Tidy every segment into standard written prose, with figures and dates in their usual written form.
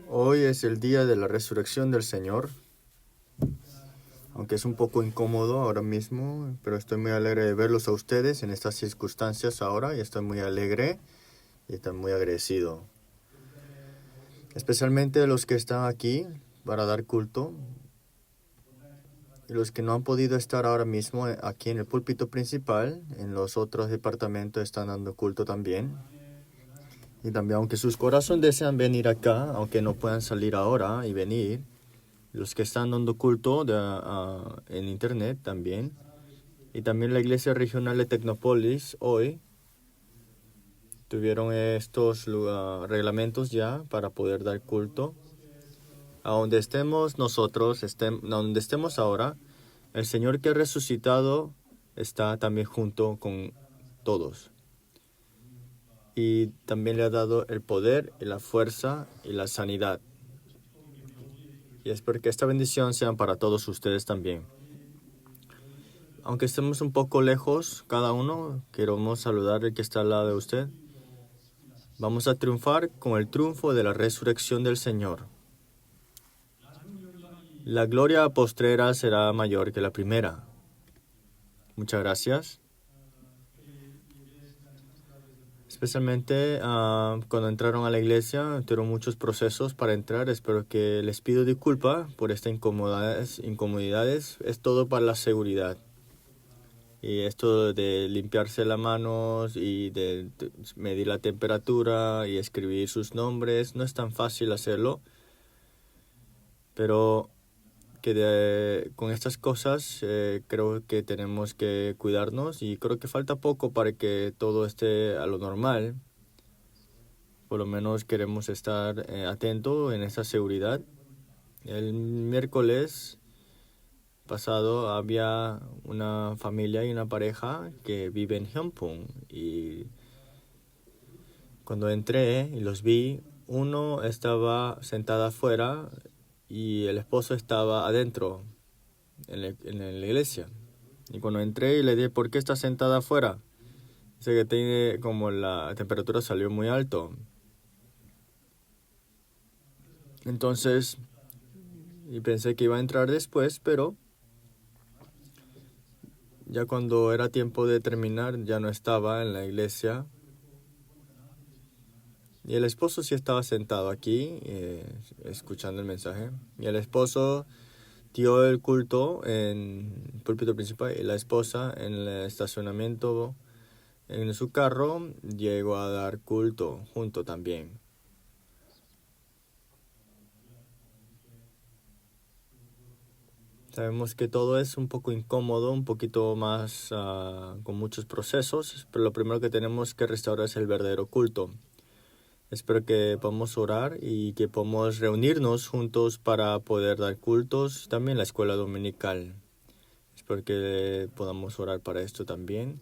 Hoy es el día de la resurrección del Señor, aunque es un poco incómodo ahora mismo, pero estoy muy alegre de verlos a ustedes en estas circunstancias ahora y estoy muy alegre y estoy muy agradecido. Especialmente los que están aquí para dar culto y los que no han podido estar ahora mismo aquí en el púlpito principal, en los otros departamentos están dando culto también. Y también, aunque sus corazones desean venir acá, aunque no puedan salir ahora y venir, los que están dando culto en internet también. Y también la iglesia regional de Tecnópolis hoy tuvieron estos reglamentos ya para poder dar culto. A donde estemos nosotros, donde estemos ahora, el Señor que ha resucitado está también junto con todos. Y también le ha dado el poder y la fuerza y la sanidad. Y espero que esta bendición sea para todos ustedes también. Aunque estemos un poco lejos, cada uno, queremos saludar al que está al lado de usted. Vamos a triunfar con el triunfo de la resurrección del Señor. La gloria postrera será mayor que la primera. Muchas gracias. Especialmente cuando entraron a la iglesia, tuvieron muchos procesos para entrar. Espero que les pido disculpa por estas incomodidades. Es todo para la seguridad. Y esto de limpiarse las manos y de medir la temperatura y escribir sus nombres, no es tan fácil hacerlo. Pero con estas cosas creo que tenemos que cuidarnos y creo que falta poco para que todo esté a lo normal. Por lo menos queremos estar atentos en esa seguridad. El miércoles pasado había una familia y una pareja que vive en Hyunpong y cuando entré y los vi, uno estaba sentado afuera y el esposo estaba adentro en la iglesia. Y cuando entré y le dije, ¿por qué está sentada afuera? Dice que tiene como la temperatura salió muy alto. Entonces, y pensé que iba a entrar después, pero ya cuando era tiempo de terminar, ya no estaba en la iglesia. Y el esposo sí estaba sentado aquí, escuchando el mensaje. Y el esposo dio el culto en el púlpito principal y la esposa en el estacionamiento en su carro llegó a dar culto junto también. Sabemos que todo es un poco incómodo, un poquito más con muchos procesos, pero lo primero que tenemos que restaurar es el verdadero culto. Espero que podamos orar y que podamos reunirnos juntos para poder dar cultos, también la escuela dominical. Espero que podamos orar para esto también.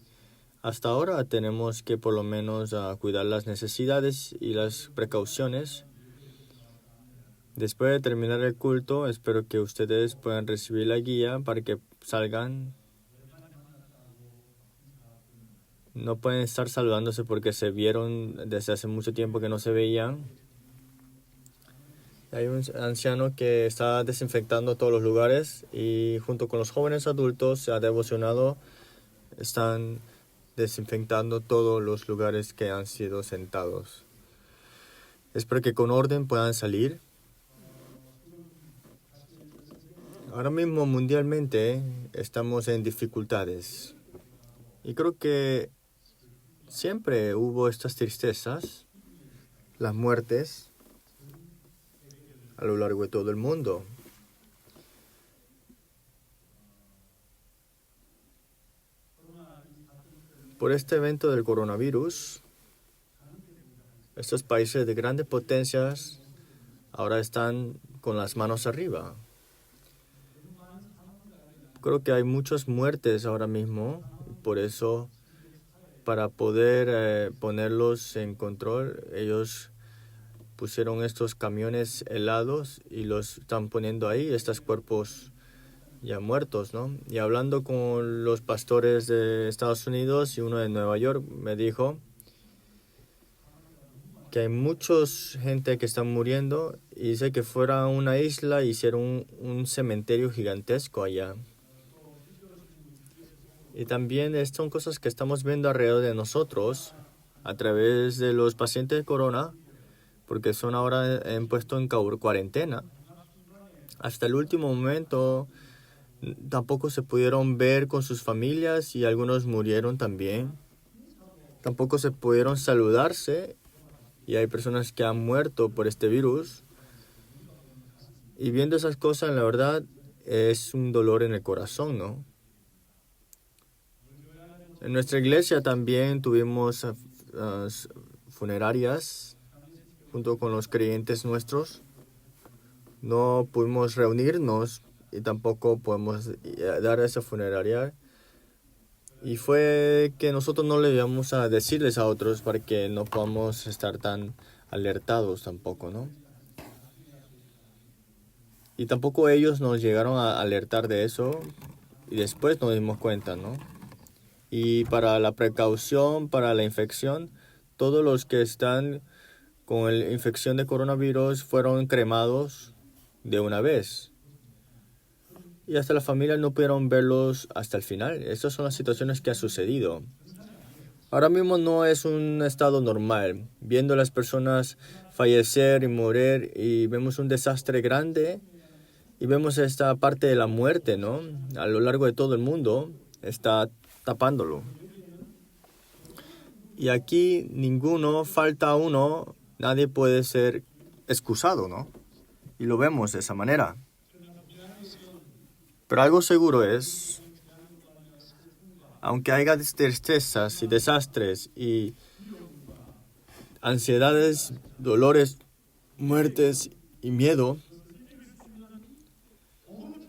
Hasta ahora tenemos que por lo menos cuidar las necesidades y las precauciones. Después de terminar el culto, espero que ustedes puedan recibir la guía para que salgan. No pueden estar saludándose porque se vieron desde hace mucho tiempo que no se veían. Hay un anciano que está desinfectando todos los lugares y junto con los jóvenes adultos se ha devocionado, están desinfectando todos los lugares que han sido sentados. Espero que con orden puedan salir. Ahora mismo mundialmente estamos en dificultades y creo que siempre hubo estas tristezas, las muertes a lo largo de todo el mundo. Por este evento del coronavirus, estos países de grandes potencias ahora están con las manos arriba. Creo que hay muchas muertes ahora mismo, por eso para poder ponerlos en control, ellos pusieron estos camiones helados y los están poniendo ahí, estos cuerpos ya muertos, ¿no? Y hablando con los pastores de Estados Unidos y uno de Nueva York, me dijo que hay mucha gente que está muriendo y dice que fuera una isla y hiciera un cementerio gigantesco allá. Y también son cosas que estamos viendo alrededor de nosotros a través de los pacientes de corona, porque son ahora puesto en cuarentena. Hasta el último momento tampoco se pudieron ver con sus familias y algunos murieron también. Tampoco se pudieron saludarse y hay personas que han muerto por este virus. Y viendo esas cosas, la verdad, es un dolor en el corazón, ¿no? En nuestra iglesia también tuvimos funerarias junto con los creyentes nuestros. No pudimos reunirnos y tampoco podemos dar esa funeraria. Y fue que nosotros no le íbamos a decirles a otros para que no podamos estar tan alertados tampoco, ¿no? Y tampoco ellos nos llegaron a alertar de eso y después nos dimos cuenta, ¿no? Y para la precaución, para la infección, todos los que están con la infección de coronavirus fueron cremados de una vez. Y hasta la familia no pudieron verlos hasta el final. Estas son las situaciones que han sucedido. Ahora mismo no es un estado normal. Viendo a las personas fallecer y morir y vemos un desastre grande y vemos esta parte de la muerte, ¿no? A lo largo de todo el mundo está tapándolo. Y aquí falta uno, nadie puede ser excusado, ¿no? Y lo vemos de esa manera. Pero algo seguro es, aunque haya tristezas y desastres y ansiedades, dolores, muertes y miedo,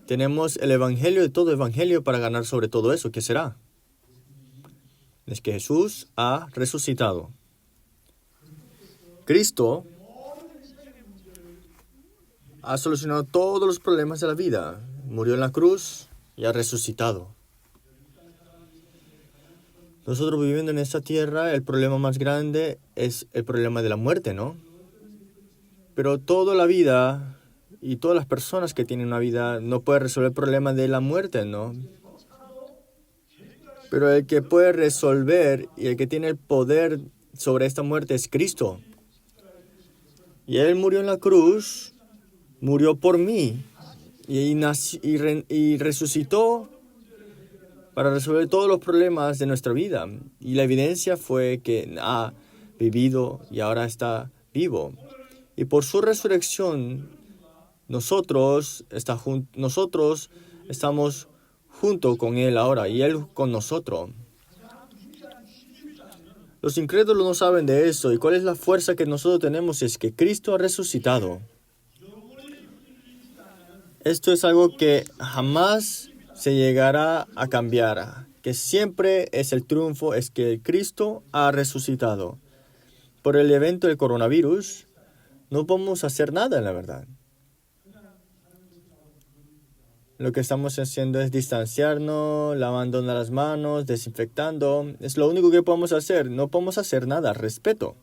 tenemos el evangelio de todo evangelio para ganar sobre todo eso. ¿Qué será? Es que Jesús ha resucitado. Cristo ha solucionado todos los problemas de la vida. Murió en la cruz y ha resucitado. Nosotros viviendo en esta tierra, el problema más grande es el problema de la muerte, ¿no? Pero toda la vida y todas las personas que tienen una vida no pueden resolver el problema de la muerte, ¿no? Pero el que puede resolver y el que tiene el poder sobre esta muerte es Cristo. Y Él murió en la cruz, murió por mí y resucitó para resolver todos los problemas de nuestra vida. Y la evidencia fue que ha vivido y ahora está vivo. Y por su resurrección, nosotros estamos junto con Él ahora y Él con nosotros. Los incrédulos no saben de eso. ¿Y cuál es la fuerza que nosotros tenemos? Es que Cristo ha resucitado. Esto es algo que jamás se llegará a cambiar. Que siempre es el triunfo, es que Cristo ha resucitado. Por el evento del coronavirus, no podemos hacer nada, la verdad. Lo que estamos haciendo es distanciarnos, lavándonos las manos, desinfectando. Es lo único que podemos hacer. No podemos hacer nada. Respeto.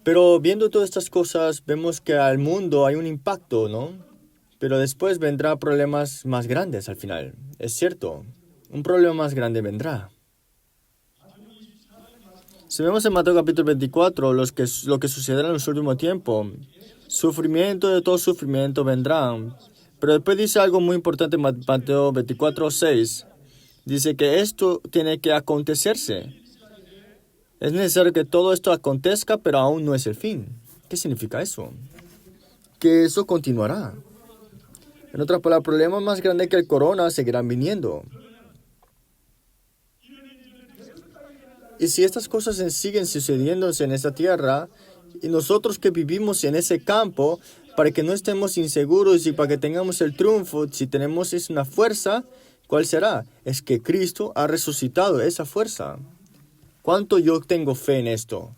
Pero viendo todas estas cosas, vemos que al mundo hay un impacto, ¿no? Pero después vendrá problemas más grandes al final. Es cierto. Un problema más grande vendrá. Si vemos en Mateo capítulo 24, lo que sucederá en los últimos tiempos, sufrimiento de todo sufrimiento vendrán. Pero después dice algo muy importante en Mateo 24:6. Dice que esto tiene que acontecerse. Es necesario que todo esto acontezca, pero aún no es el fin. ¿Qué significa eso? Que eso continuará. En otras palabras, problemas más grandes que el corona seguirán viniendo. Y si estas cosas siguen sucediéndose en esta tierra, y nosotros que vivimos en ese campo, para que no estemos inseguros y para que tengamos el triunfo, si tenemos una fuerza, ¿cuál será? Es que Cristo ha resucitado esa fuerza. ¿Cuánto yo tengo fe en esto?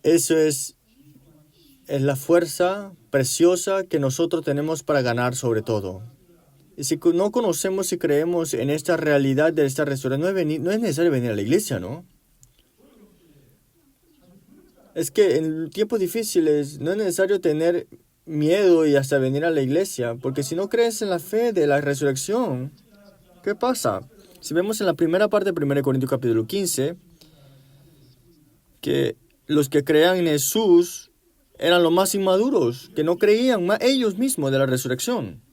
Eso es la fuerza preciosa que nosotros tenemos para ganar sobre todo. Y si no conocemos y creemos en esta realidad de esta resurrección, no es necesario venir a la iglesia, ¿no? Es que en tiempos difíciles no es necesario tener miedo y hasta venir a la iglesia, porque si no crees en la fe de la resurrección, ¿qué pasa? Si vemos en la primera parte de 1 Corintios capítulo 15, que los que creían en Jesús eran los más inmaduros, que no creían ellos mismos de la resurrección.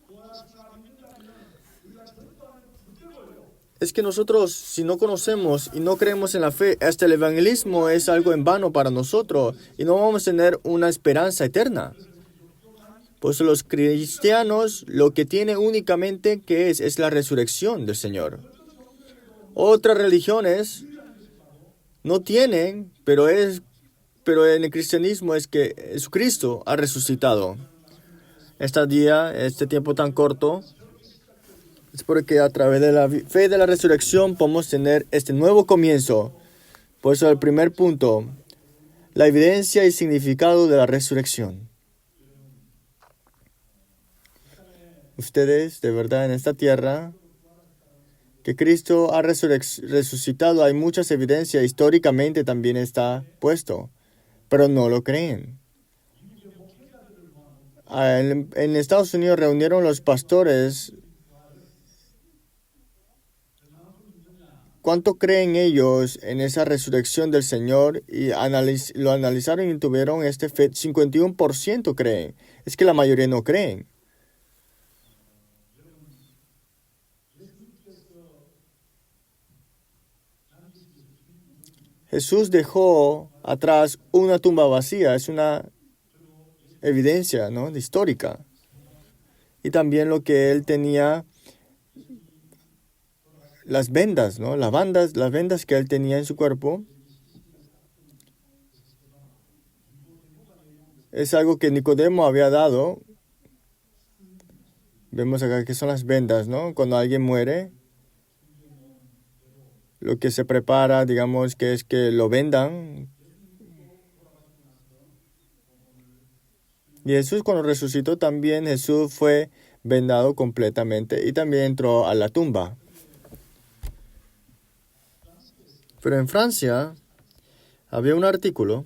Es que nosotros, si no conocemos y no creemos en la fe, hasta el evangelismo es algo en vano para nosotros y no vamos a tener una esperanza eterna. Pues los cristianos lo que tienen únicamente que es la resurrección del Señor. Otras religiones no tienen, pero en el cristianismo es que Jesucristo ha resucitado. Este tiempo tan corto, es porque a través de la fe de la resurrección podemos tener este nuevo comienzo. Por eso el primer punto, la evidencia y significado de la resurrección. Ustedes, de verdad, en esta tierra, que Cristo ha resucitado, hay muchas evidencias, históricamente también está puesto, pero no lo creen. En Estados Unidos reunieron los pastores. ¿Cuánto creen ellos en esa resurrección del Señor? Y lo analizaron y tuvieron este fe. 51% creen. Es que la mayoría no creen. Jesús dejó atrás una tumba vacía. Es una evidencia, ¿no?, histórica. Y también lo que él tenía, las vendas, ¿no? Las vendas que él tenía en su cuerpo, es algo que Nicodemo había dado. Vemos acá que son las vendas, ¿no? Cuando alguien muere, lo que se prepara, digamos, que es que lo vendan. Y Jesús, cuando resucitó también, Jesús fue vendado completamente y también entró a la tumba. Pero en Francia había un artículo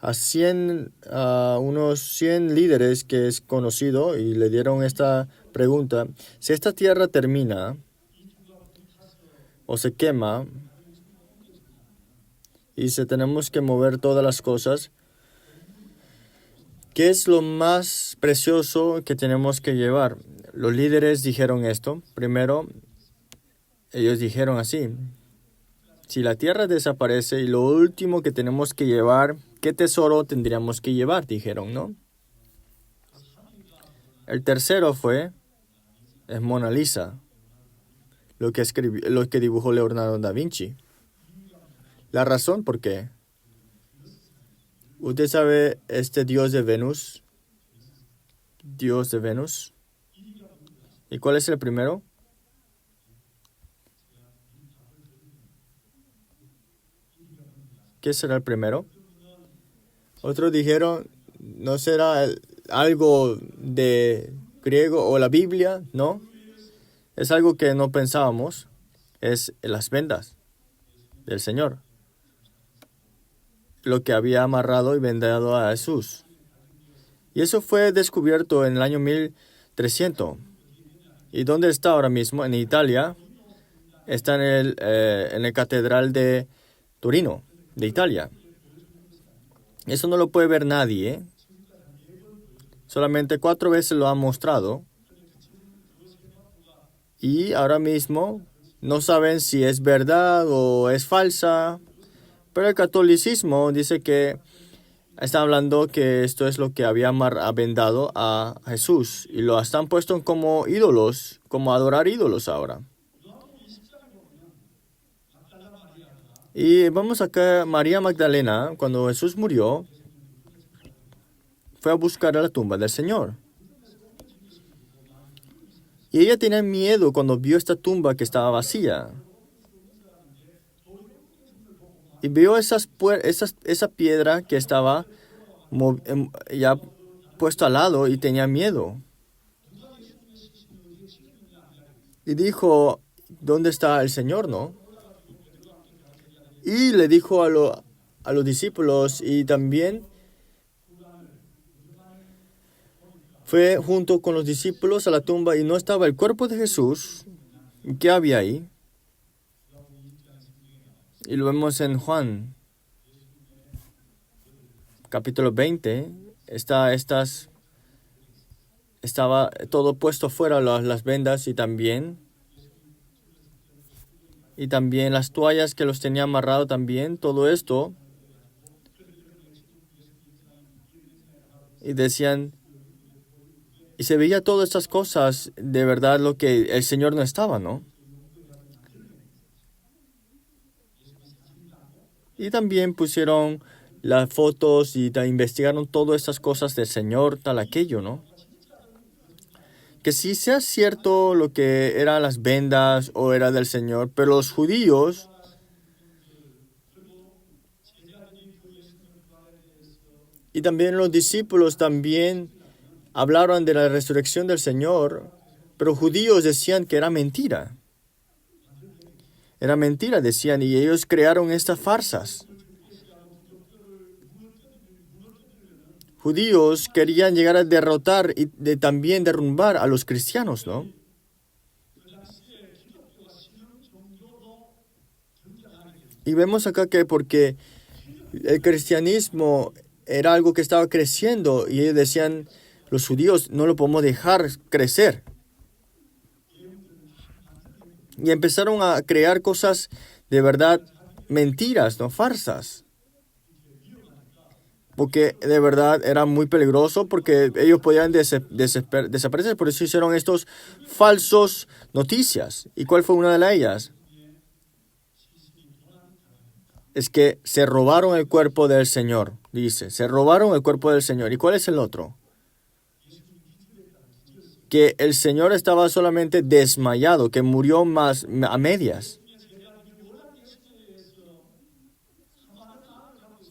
a unos 100 líderes que es conocido y le dieron esta pregunta: si esta tierra termina o se quema y tenemos que mover todas las cosas, ¿qué es lo más precioso que tenemos que llevar? Los líderes dijeron esto. Primero, ellos dijeron así: si la tierra desaparece y lo último que tenemos que llevar, ¿qué tesoro tendríamos que llevar? Dijeron, ¿no? El tercero es Mona Lisa, lo que dibujó Leonardo da Vinci. La razón por qué. ¿Usted sabe este dios de Venus? Dios de Venus. ¿Y cuál es el primero? ¿Qué será el primero? Otros dijeron, ¿no será algo de griego o la Biblia? No. Es algo que no pensábamos. Es las vendas del Señor, lo que había amarrado y vendado a Jesús. Y eso fue descubierto en el año 1300. ¿Y dónde está ahora mismo? En Italia. Está en la Catedral de Torino, de Italia. Eso no lo puede ver nadie, ¿eh? Solamente 4 veces lo han mostrado. Y ahora mismo no saben si es verdad o es falsa. Pero el catolicismo dice que está hablando que esto es lo que había vendado a Jesús. Y lo están puesto como ídolos, como adorar ídolos ahora. Y vamos acá, María Magdalena, cuando Jesús murió, fue a buscar a la tumba del Señor. Y ella tenía miedo cuando vio esta tumba que estaba vacía. Y vio esa piedra que estaba ya puesto al lado y tenía miedo. Y dijo, ¿dónde está el Señor, no? Y le dijo a los discípulos y también fue junto con los discípulos a la tumba y no estaba el cuerpo de Jesús. ¿Qué había ahí? Y lo vemos en Juan, capítulo 20. Estaba todo puesto fuera, las vendas y también las toallas que los tenía amarrado también, todo esto. Y decían, y se veía todas estas cosas, de verdad lo que el Señor no estaba, ¿no? Y también pusieron las fotos y investigaron todas estas cosas del Señor, tal aquello, ¿no? Que si sea cierto lo que eran las vendas o era del Señor, pero los judíos y también los discípulos también hablaron de la resurrección del Señor, pero judíos decían que era mentira. Era mentira, decían, y ellos crearon estas farsas. Judíos querían llegar a derrotar y también derrumbar a los cristianos, ¿no? Y vemos acá que porque el cristianismo era algo que estaba creciendo y ellos decían, los judíos no lo podemos dejar crecer. Y empezaron a crear cosas de verdad mentiras, ¿no? Farsas. Porque de verdad era muy peligroso porque ellos podían desaparecer. Por eso hicieron estos falsos noticias. ¿Y cuál fue una de ellas? Es que se robaron el cuerpo del Señor, dice. Se robaron el cuerpo del Señor. ¿Y cuál es el otro? Que el Señor estaba solamente desmayado, que murió más a medias.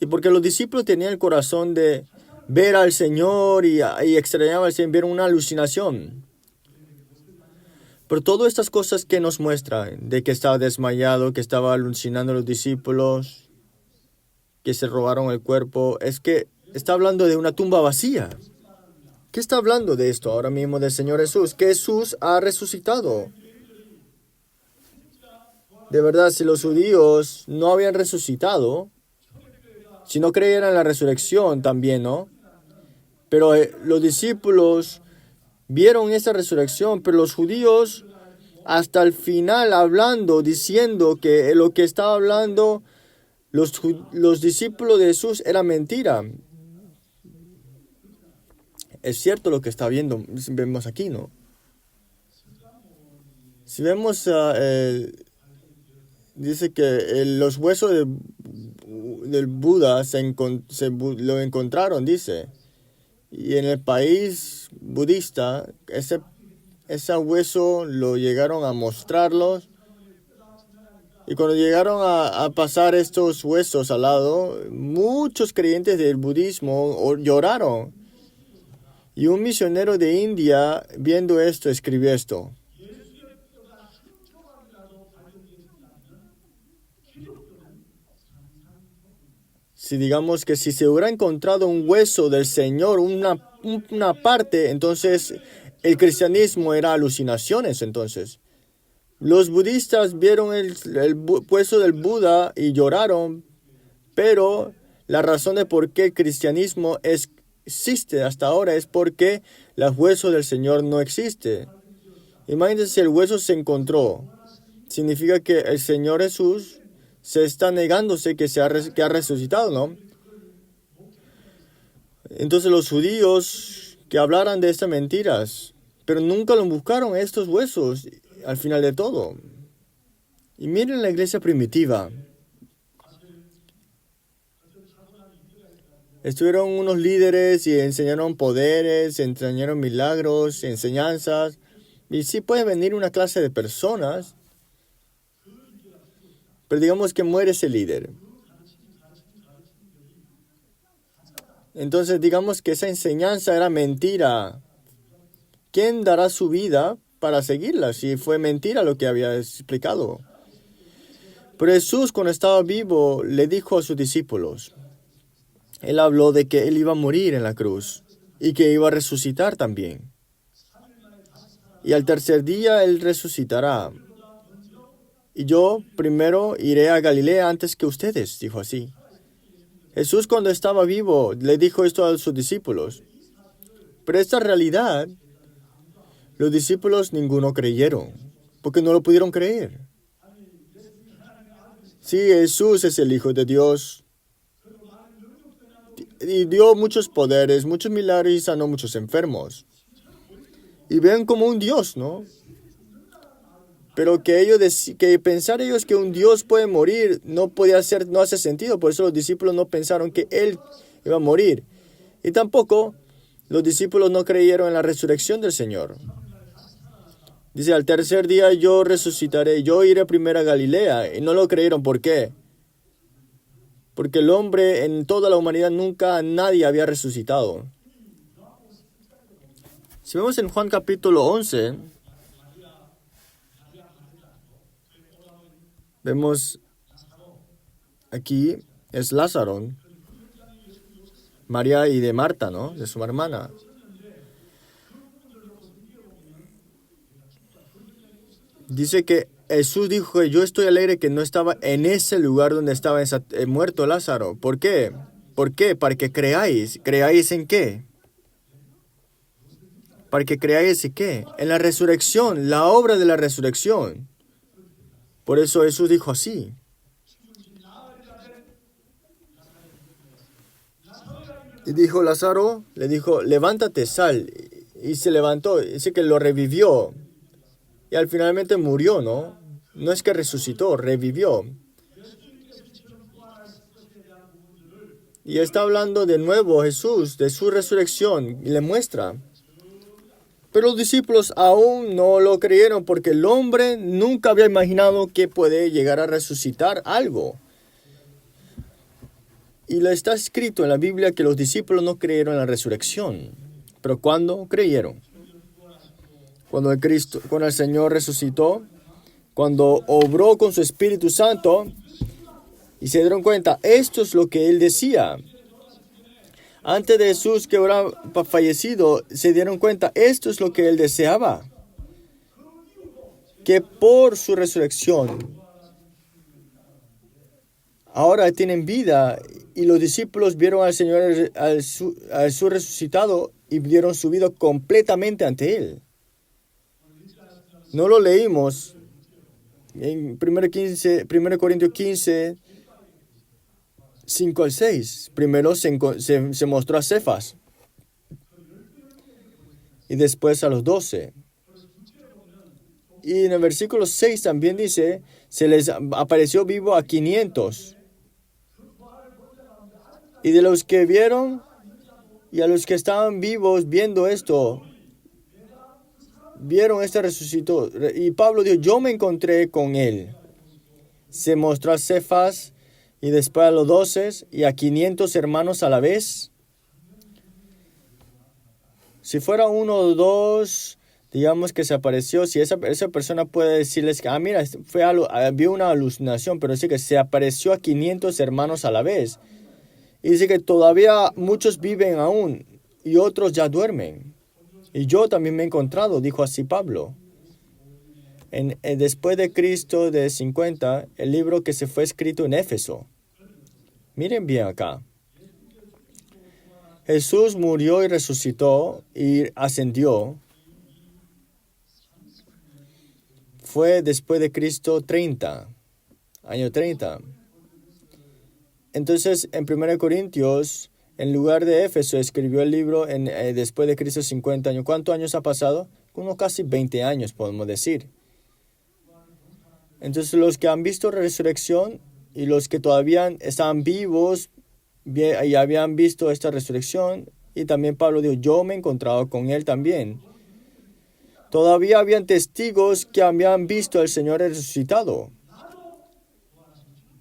Y porque los discípulos tenían el corazón de ver al Señor y extrañaban al Señor, ver una alucinación. Pero todas estas cosas que nos muestran, de que estaba desmayado, que estaba alucinando a los discípulos, que se robaron el cuerpo, es que está hablando de una tumba vacía. ¿Qué está hablando de esto ahora mismo del Señor Jesús? Que Jesús ha resucitado. De verdad, si los judíos no habían resucitado, si no creyeran en la resurrección también, ¿no? Pero los discípulos vieron esa resurrección, pero los judíos hasta el final hablando, diciendo que lo que estaba hablando los discípulos de Jesús era mentira. Es cierto lo que está viendo, vemos aquí, ¿no? Si vemos, dice que los huesos del Buda lo encontraron, dice. Y en el país budista, ese hueso lo llegaron a mostrarlos. Y cuando llegaron a pasar estos huesos al lado, muchos creyentes del budismo lloraron. Y un misionero de India, viendo esto, escribió esto. Si digamos que si se hubiera encontrado un hueso del Señor, una parte, entonces el cristianismo era alucinaciones, entonces. Los budistas vieron el hueso del Buda y lloraron, pero la razón de por qué el cristianismo existe hasta ahora es porque el hueso del Señor no existe. Imagínense si el hueso se encontró. Significa que el Señor Jesús se está negándose que ha resucitado, ¿no? Entonces los judíos que hablaran de estas mentiras, pero nunca lo buscaron estos huesos al final de todo. Y miren la iglesia primitiva. Estuvieron unos líderes y enseñaron poderes, enseñaron milagros, enseñanzas. Y sí puede venir una clase de personas, pero digamos que muere ese líder. Entonces digamos que esa enseñanza era mentira. ¿Quién dará su vida para seguirla si fue mentira lo que había explicado? Pero Jesús, cuando estaba vivo, le dijo a sus discípulos, Él habló de que Él iba a morir en la cruz y que iba a resucitar también. Y al tercer día Él resucitará. Y yo primero iré a Galilea antes que ustedes, dijo así. Jesús, cuando estaba vivo, le dijo esto a sus discípulos. Pero esta realidad, los discípulos ninguno creyeron, porque no lo pudieron creer. Sí, Jesús es el Hijo de Dios. Y dio muchos poderes, muchos milagros y sanó muchos enfermos. Y ven como un Dios, ¿no? Pero que pensar ellos que un Dios puede morir no hace sentido. Por eso los discípulos no pensaron que Él iba a morir. Y tampoco los discípulos no creyeron en la resurrección del Señor. Dice, al tercer día yo resucitaré, yo iré primero a Galilea. Y no lo creyeron. ¿Por qué? Porque el hombre en toda la humanidad nunca nadie había resucitado. Si vemos en Juan capítulo 11, vemos aquí es Lázaro, María y de Marta, ¿no? De su hermana. Dice que Jesús dijo que yo estoy alegre que no estaba en ese lugar donde estaba muerto Lázaro. ¿Por qué? ¿Por qué? Para que creáis. ¿Creáis en qué? Para que creáis en qué. En la resurrección, la obra de la resurrección. Por eso Jesús dijo así. Y dijo Lázaro, le dijo, levántate, sal. Y se levantó. Dice que lo revivió. Y al finalmente murió, ¿no? No es que resucitó, revivió. Y está hablando de nuevo Jesús, de su resurrección, y le muestra. Pero los discípulos aún no lo creyeron porque el hombre nunca había imaginado que puede llegar a resucitar algo. Y le está escrito en la Biblia que los discípulos no creyeron en la resurrección. Pero ¿cuándo creyeron? Cuando el Señor resucitó, cuando obró con su Espíritu Santo y se dieron cuenta, esto es lo que Él decía. Antes de Jesús que hubiera fallecido, se dieron cuenta, esto es lo que Él deseaba. Que por su resurrección, ahora tienen vida. Y los discípulos vieron al Señor, al su resucitado, y vieron su vida completamente ante Él. No lo leímos en 1 Corintios 15, 5 al 6. Primero se mostró a Cefas y después a los 12. Y en el versículo 6 también dice, se les apareció vivo a 500. Y de los que vieron y a los que estaban vivos viendo esto, vieron este resucitó. Y Pablo dijo, yo me encontré con él. Se mostró a Cefas y después a los 12 y a 500 hermanos a la vez. Si fuera uno o dos, digamos que se apareció, si esa persona puede decirles que, mira, vio una alucinación, pero dice que se apareció a 500 hermanos a la vez. Y dice que todavía muchos viven aún y otros ya duermen. Y yo también me he encontrado, dijo así Pablo. Después de Cristo de 50, el libro que se fue escrito en Éfeso. Miren bien acá. Jesús murió y resucitó y ascendió. Fue después de Cristo 30, año 30. Entonces, en 1 Corintios, en lugar de Éfeso, escribió el libro después de Cristo 50 años. ¿Cuántos años ha pasado? Unos casi 20 años, podemos decir. Entonces, los que han visto resurrección y los que todavía estaban vivos y habían visto esta resurrección, y también Pablo dijo, yo me he encontrado con él también. Todavía habían testigos que habían visto al Señor resucitado.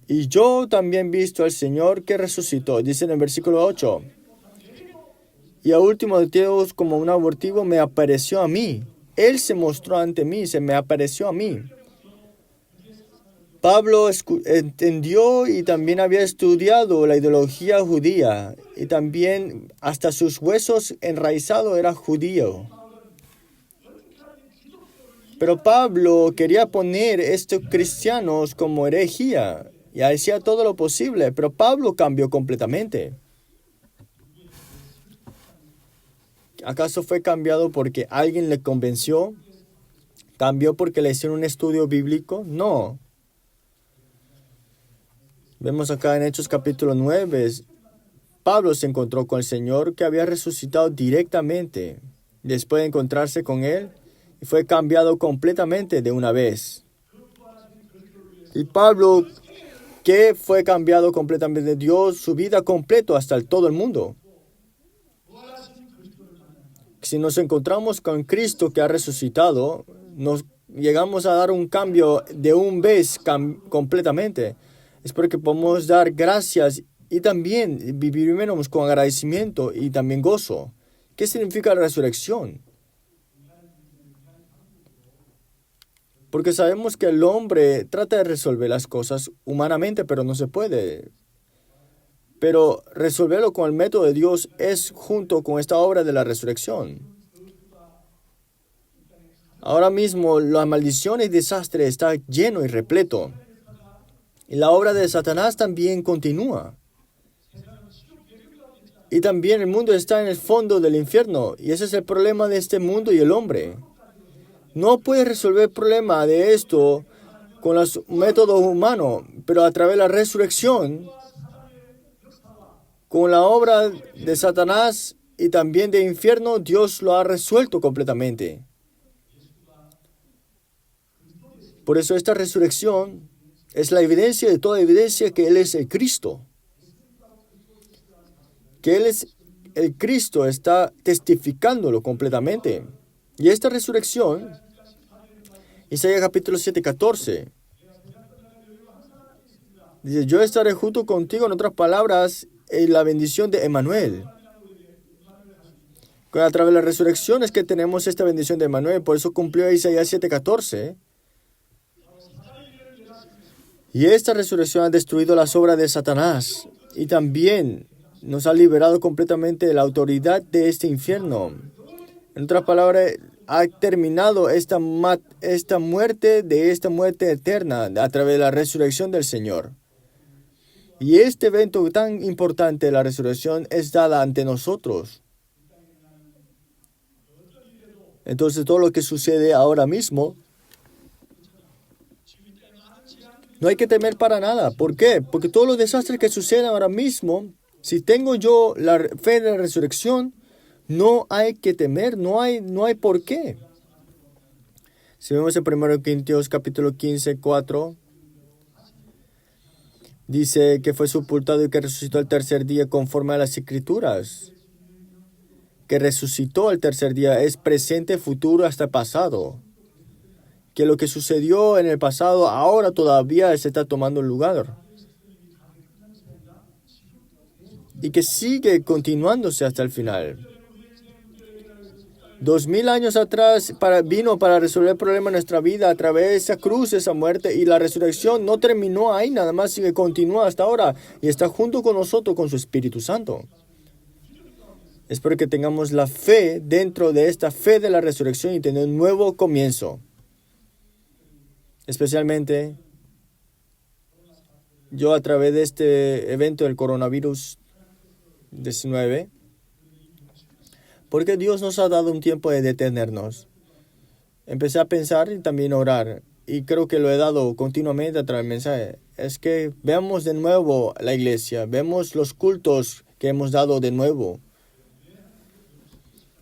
Y yo también he visto al Señor que resucitó. Dice en el versículo 8. Y a último Dios, como un abortivo, me apareció a mí. Él se mostró ante mí, se me apareció a mí. Pablo entendió y también había estudiado la ideología judía. Y también hasta sus huesos enraizados era judío. Pero Pablo quería poner estos cristianos como herejía. Y hacía todo lo posible. Pero Pablo cambió completamente. ¿Acaso fue cambiado porque alguien le convenció? ¿Cambió porque le hicieron un estudio bíblico? No. Vemos acá en Hechos capítulo 9, Pablo se encontró con el Señor que había resucitado directamente. Después de encontrarse con Él, y fue cambiado completamente de una vez. Y Pablo, que fue cambiado completamente, dio su vida completo hasta todo el mundo. Si nos encontramos con Cristo que ha resucitado, nos llegamos a dar un cambio de un vez completamente. Es porque podemos dar gracias y también viviremos con agradecimiento y también gozo. ¿Qué significa la resurrección? Porque sabemos que el hombre trata de resolver las cosas humanamente, pero no se puede. Pero resolverlo con el método de Dios es junto con esta obra de la resurrección. Ahora mismo la maldición y desastre está lleno y repleto. Y la obra de Satanás también continúa. Y también el mundo está en el fondo del infierno. Y ese es el problema de este mundo y el hombre. No puede resolver el problema de esto con los métodos humanos, pero a través de la resurrección, con la obra de Satanás y también del infierno, Dios lo ha resuelto completamente. Por eso esta resurrección es la evidencia de toda evidencia que Él es el Cristo. Que Él es el Cristo, está testificándolo completamente. Y esta resurrección, Isaías capítulo 7:14, dice, yo estaré junto contigo, en otras palabras, en la bendición de Emmanuel. A través de la resurrección es que tenemos esta bendición de Emmanuel, por eso cumplió Isaías 7:14. Y esta resurrección ha destruido las obras de Satanás y también nos ha liberado completamente de la autoridad de este infierno. En otras palabras, ha terminado esta muerte eterna a través de la resurrección del Señor. Y este evento tan importante de la resurrección es dada ante nosotros. Entonces todo lo que sucede ahora mismo, no hay que temer para nada. ¿Por qué? Porque todos los desastres que suceden ahora mismo, si tengo yo la fe de la resurrección, no hay que temer, no hay por qué. Si vemos en 1 Corintios capítulo 15:4, dice que fue sepultado y que resucitó al tercer día conforme a las Escrituras. Que resucitó al tercer día es presente, futuro, hasta pasado. Que lo que sucedió en el pasado ahora todavía se está tomando lugar. Y que sigue continuándose hasta el final. 2000 años atrás vino para resolver el problema de nuestra vida a través de esa cruz, esa muerte, y la resurrección no terminó ahí, nada más sigue continúa hasta ahora y está junto con nosotros con su Espíritu Santo. Espero que tengamos la fe dentro de esta fe de la resurrección y tener un nuevo comienzo. Especialmente yo a través de este evento del coronavirus 19, porque Dios nos ha dado un tiempo de detenernos. Empecé a pensar y también orar, y creo que lo he dado continuamente a través del mensaje. Es que veamos de nuevo la iglesia, vemos los cultos que hemos dado de nuevo.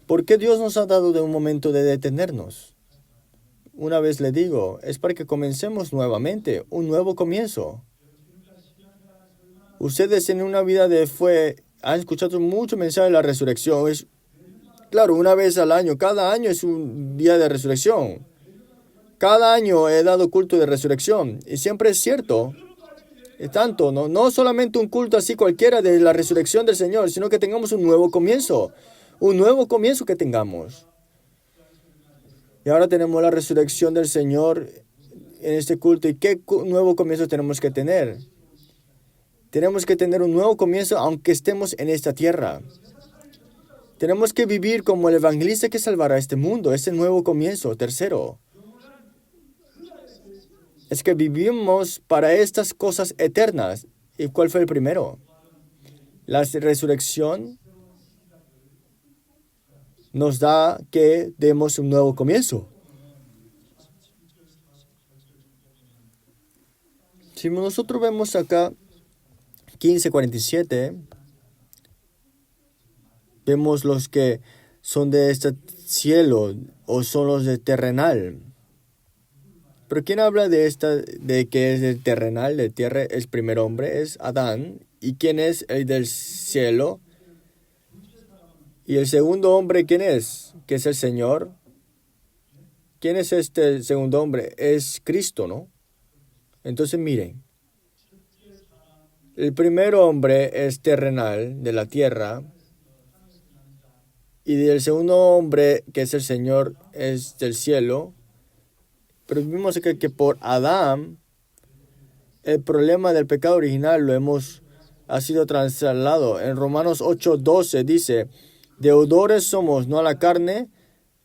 ¿Por qué Dios nos ha dado de un momento de detenernos? Una vez le digo, es para que comencemos nuevamente, un nuevo comienzo. Ustedes en una vida de fe han escuchado mucho mensaje de la resurrección. Claro, una vez al año, cada año es un día de resurrección. Cada año he dado culto de resurrección y siempre es cierto. Es tanto, no solamente un culto así cualquiera de la resurrección del Señor, sino que tengamos un nuevo comienzo. un nuevo comienzo que tengamos. Y ahora tenemos la resurrección del Señor en este culto. ¿Y qué nuevo comienzo tenemos que tener? Tenemos que tener un nuevo comienzo aunque estemos en esta tierra. Tenemos que vivir como el evangelista que salvará este mundo. Ese nuevo comienzo. Tercero, es que vivimos para estas cosas eternas. ¿Y cuál fue el primero? La resurrección nos da que demos un nuevo comienzo. Si nosotros vemos acá 15:47, vemos los que son de este cielo o son los de terrenal. Pero ¿quién habla de que es el terrenal, de tierra? El primer hombre es Adán. ¿Y quién es el del cielo? Y el segundo hombre, ¿quién es? Que es el Señor. ¿Quién es este segundo hombre? Es Cristo, ¿no? Entonces miren. El primer hombre es terrenal, de la tierra. Y el segundo hombre, que es el Señor, es del cielo. Pero vimos que por Adán, el problema del pecado original ha sido trasladado. En Romanos 8:12 dice, deudores somos, no a la carne,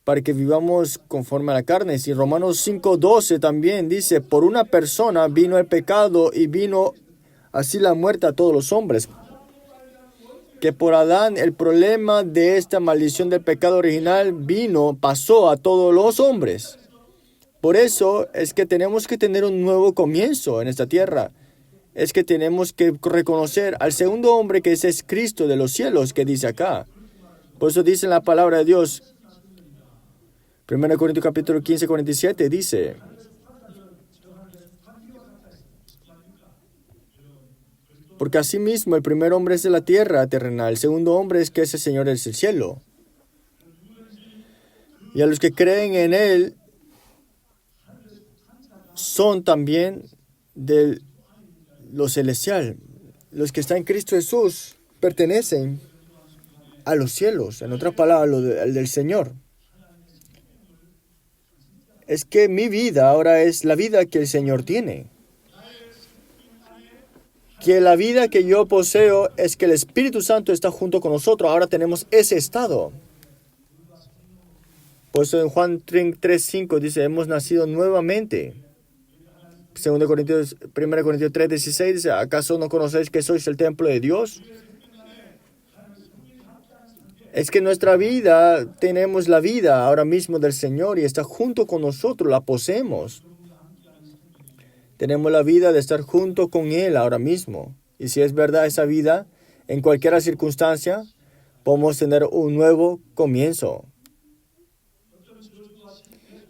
para que vivamos conforme a la carne. Y Romanos 5:12 también dice, por una persona vino el pecado y vino así la muerte a todos los hombres. Que por Adán el problema de esta maldición del pecado original pasó a todos los hombres. Por eso es que tenemos que tener un nuevo comienzo en esta tierra. Es que tenemos que reconocer al segundo hombre que es Cristo de los cielos, que dice acá. Por eso dice en la palabra de Dios, 1 Corintios capítulo 15:47, dice, porque asimismo el primer hombre es de la tierra terrenal, el segundo hombre es que ese Señor es el cielo. Y a los que creen en Él son también de lo celestial. Los que están en Cristo Jesús pertenecen a los cielos. En otras palabras, al del Señor. Es que mi vida ahora es la vida que el Señor tiene. Que la vida que yo poseo es que el Espíritu Santo está junto con nosotros. Ahora tenemos ese estado. Por eso en Juan 3:5 dice, hemos nacido nuevamente. 1 Corintios 3:16 dice, ¿acaso no conocéis que sois el templo de Dios? Es que nuestra vida, tenemos la vida ahora mismo del Señor y está junto con nosotros, la poseemos. Tenemos la vida de estar junto con Él ahora mismo. Y si es verdad esa vida, en cualquier circunstancia, podemos tener un nuevo comienzo.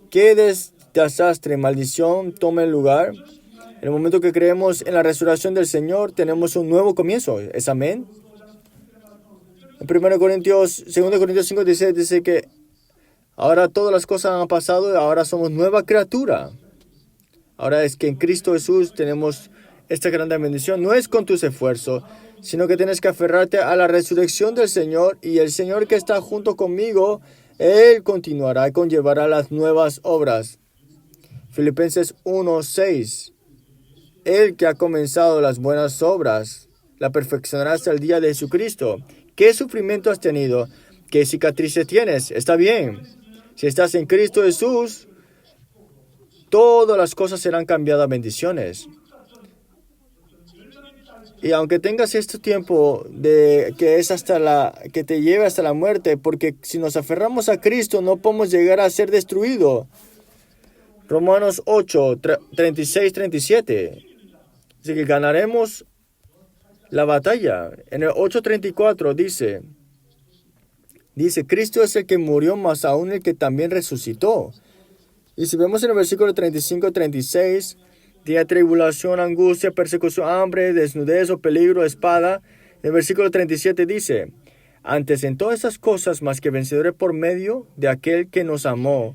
¿Qué desastre, maldición toma el lugar? En el momento que creemos en la resurrección del Señor, tenemos un nuevo comienzo. ¿Es amén? En 2 Corintios 5:16 dice que ahora todas las cosas han pasado y ahora somos nueva criatura. Ahora es que en Cristo Jesús tenemos esta gran bendición. No es con tus esfuerzos, sino que tienes que aferrarte a la resurrección del Señor. Y el Señor que está junto conmigo, Él continuará y conllevará las nuevas obras. Filipenses 1:6. Él que ha comenzado las buenas obras, la perfeccionará hasta el día de Jesucristo. ¿Qué sufrimiento has tenido? ¿Qué cicatrices tienes? Está bien. Si estás en Cristo Jesús, todas las cosas serán cambiadas a bendiciones. Y aunque tengas este tiempo que te lleve hasta la muerte, porque si nos aferramos a Cristo no podemos llegar a ser destruidos. Romanos 8:36-37. Así que ganaremos la batalla. En el 8:34 dice, Cristo es el que murió, más aún el que también resucitó. Y si vemos en el versículo 35-36, día de tribulación, angustia, persecución, hambre, desnudez o peligro, espada. El versículo 37 dice, antes en todas estas cosas, más que vencedores por medio de aquel que nos amó.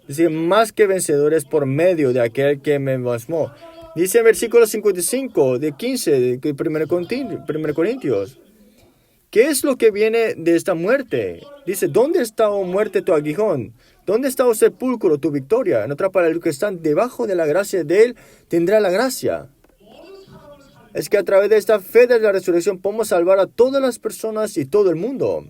Es decir, más que vencedores por medio de aquel que me amó. Dice en versículo 55 de 15 de 1 Corintios, ¿qué es lo que viene de esta muerte? Dice, ¿dónde está, oh muerte, tu aguijón? ¿Dónde está, oh sepulcro, tu victoria? En otra palabra, los que están debajo de la gracia de Él tendrá la gracia. Es que a través de esta fe de la resurrección podemos salvar a todas las personas y todo el mundo.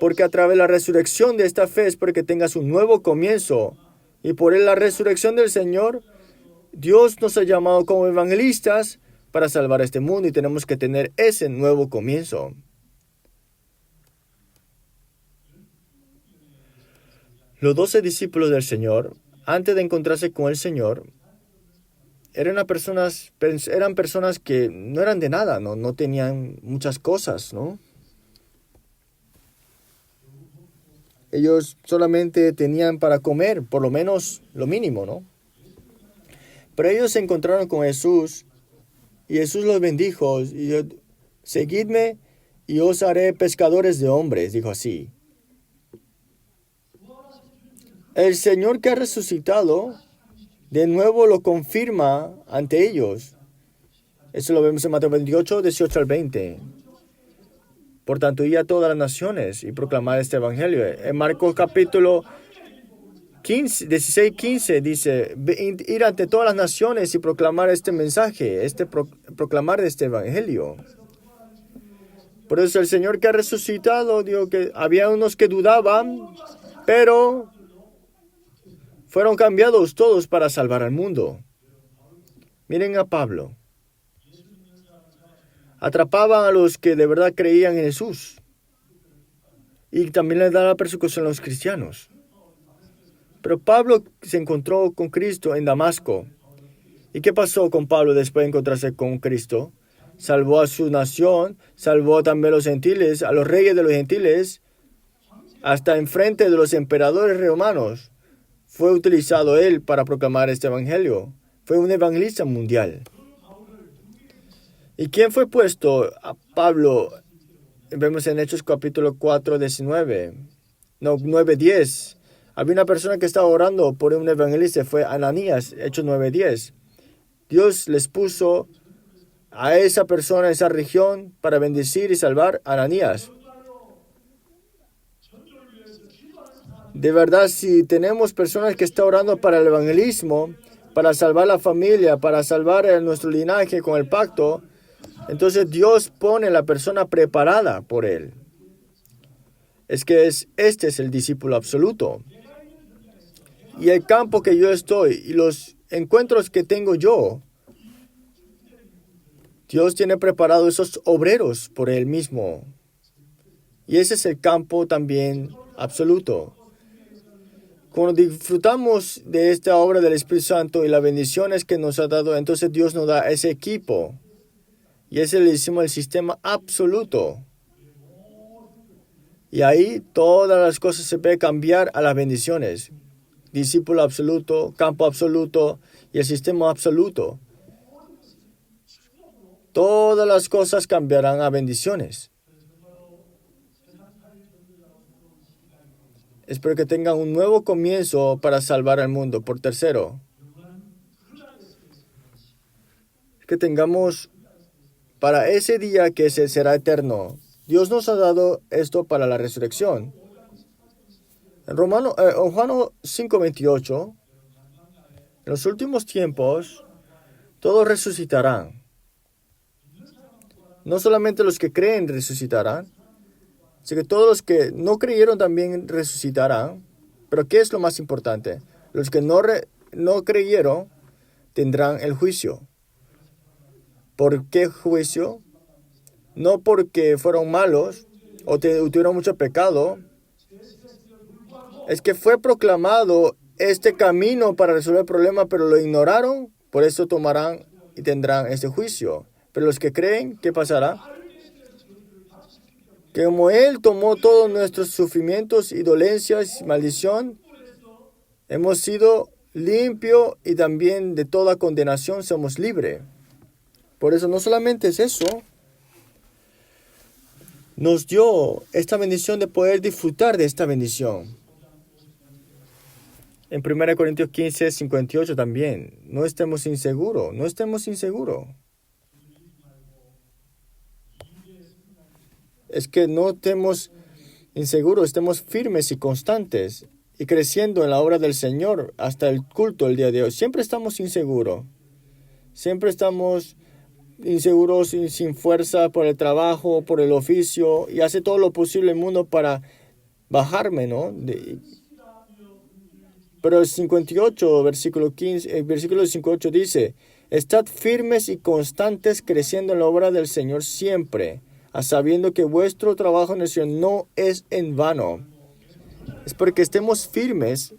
Porque a través de la resurrección de esta fe es porque tengas un nuevo comienzo. Y por la resurrección del Señor, Dios nos ha llamado como evangelistas para salvar a este mundo y tenemos que tener ese nuevo comienzo. Los 12 discípulos del Señor, antes de encontrarse con el Señor, eran personas que no eran de nada, no tenían muchas cosas, ¿no? Ellos solamente tenían para comer, por lo menos lo mínimo, ¿no? Pero ellos se encontraron con Jesús y Jesús los bendijo. Y seguidme y os haré pescadores de hombres, dijo así. El Señor que ha resucitado, de nuevo lo confirma ante ellos. Eso lo vemos en Mateo 28, 18 al 20. Por tanto, ir a todas las naciones y proclamar este evangelio. En Marcos capítulo 16, 15 dice, ir ante todas las naciones y proclamar este mensaje, proclamar este evangelio. Por eso el Señor que ha resucitado, dijo que había unos que dudaban, pero fueron cambiados todos para salvar al mundo. Miren a Pablo. Atrapaban a los que de verdad creían en Jesús. Y también les daba persecución a los cristianos. Pero Pablo se encontró con Cristo en Damasco. ¿Y qué pasó con Pablo después de encontrarse con Cristo? Salvó a su nación, salvó también a los gentiles, a los reyes de los gentiles, hasta enfrente de los emperadores romanos. Fue utilizado él para proclamar este evangelio. Fue un evangelista mundial. ¿Y quién fue puesto a Pablo? Vemos en Hechos capítulo 4, 9, 10. Había una persona que estaba orando por un evangelista, fue Ananías, Hechos 9, 10. Dios les puso a esa persona, a esa región, para bendecir y salvar a Ananías. De verdad, si tenemos personas que están orando para el evangelismo, para salvar la familia, para salvar nuestro linaje con el pacto, entonces Dios pone a la persona preparada por Él. Este es el discípulo absoluto. Y el campo que yo estoy y los encuentros que tengo yo, Dios tiene preparado esos obreros por Él mismo. Y ese es el campo también absoluto. Cuando disfrutamos de esta obra del Espíritu Santo y las bendiciones que nos ha dado, entonces Dios nos da ese equipo. Y ese le decimos el sistema absoluto. Y ahí todas las cosas se pueden cambiar a las bendiciones. Discípulo absoluto, campo absoluto y el sistema absoluto. Todas las cosas cambiarán a bendiciones. Espero que tengan un nuevo comienzo para salvar al mundo. Por tercero, que tengamos para ese día que será eterno. Dios nos ha dado esto para la resurrección. En Juan 5:28, en los últimos tiempos, todos resucitarán. No solamente los que creen resucitarán, sino que todos los que no creyeron también resucitarán. Pero ¿qué es lo más importante? Los que no creyeron tendrán el juicio. ¿Por qué juicio? No porque fueron malos o tuvieron mucho pecado. Es que fue proclamado este camino para resolver el problema, pero lo ignoraron. Por eso tomarán y tendrán este juicio. Pero los que creen, ¿qué pasará? Que como Él tomó todos nuestros sufrimientos y dolencias y maldición, hemos sido limpios y también de toda condenación somos libres. Por eso no solamente es eso, nos dio esta bendición de poder disfrutar de esta bendición. En 1 Corintios 15, 58 también, no estemos inseguros. es que no estemos inseguros, estemos firmes y constantes y creciendo en la obra del Señor hasta el culto el día de hoy. Siempre estamos inseguros. Siempre estamos inseguros y sin fuerza por el trabajo, por el oficio, y hace todo lo posible el mundo para bajarme, ¿no? Pero el 58, versículo 15, el versículo 58 dice: estad firmes y constantes creciendo en la obra del Señor siempre, sabiendo que vuestro trabajo en el Señor no es en vano. Es porque estemos firmes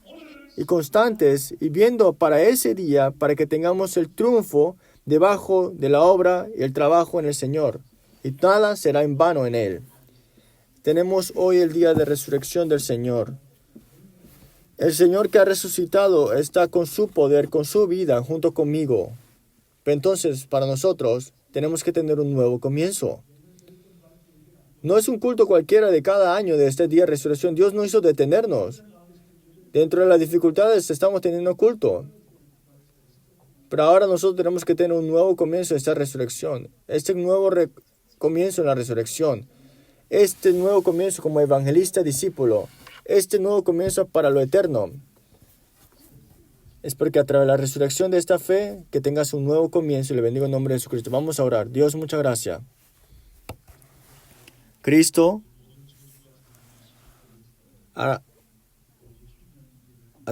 y constantes y viendo para ese día, para que tengamos el triunfo debajo de la obra y el trabajo en el Señor, y nada será en vano en Él. Tenemos hoy el día de resurrección del Señor. El Señor que ha resucitado está con su poder, con su vida, junto conmigo. Pero entonces, para nosotros, tenemos que tener un nuevo comienzo. No es un culto cualquiera de cada año de este día de resurrección. Dios no hizo detenernos. Dentro de las dificultades estamos teniendo culto. Pero ahora nosotros tenemos que tener un nuevo comienzo de esta resurrección. Este nuevo comienzo en la resurrección. Este nuevo comienzo como evangelista discípulo. Este nuevo comienzo para lo eterno. Es porque a través de la resurrección de esta fe, que tengas un nuevo comienzo. Y le bendigo en nombre de Jesucristo. Vamos a orar. Dios, muchas gracias. Cristo, a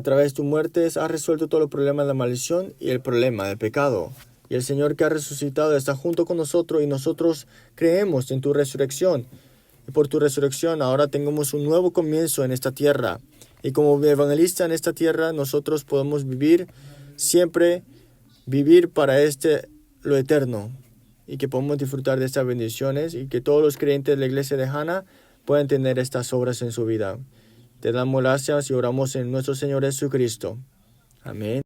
través de tu muerte has resuelto todos los problemas de la maldición y el problema del pecado. Y el Señor que ha resucitado está junto con nosotros y nosotros creemos en tu resurrección. Y por tu resurrección ahora tengamos un nuevo comienzo en esta tierra. Y como evangelista en esta tierra nosotros podemos vivir siempre, vivir para lo eterno. Y que podamos disfrutar de estas bendiciones y que todos los creyentes de la iglesia de Hana puedan tener estas obras en su vida. Te damos gracias y oramos en nuestro Señor Jesucristo. Amén.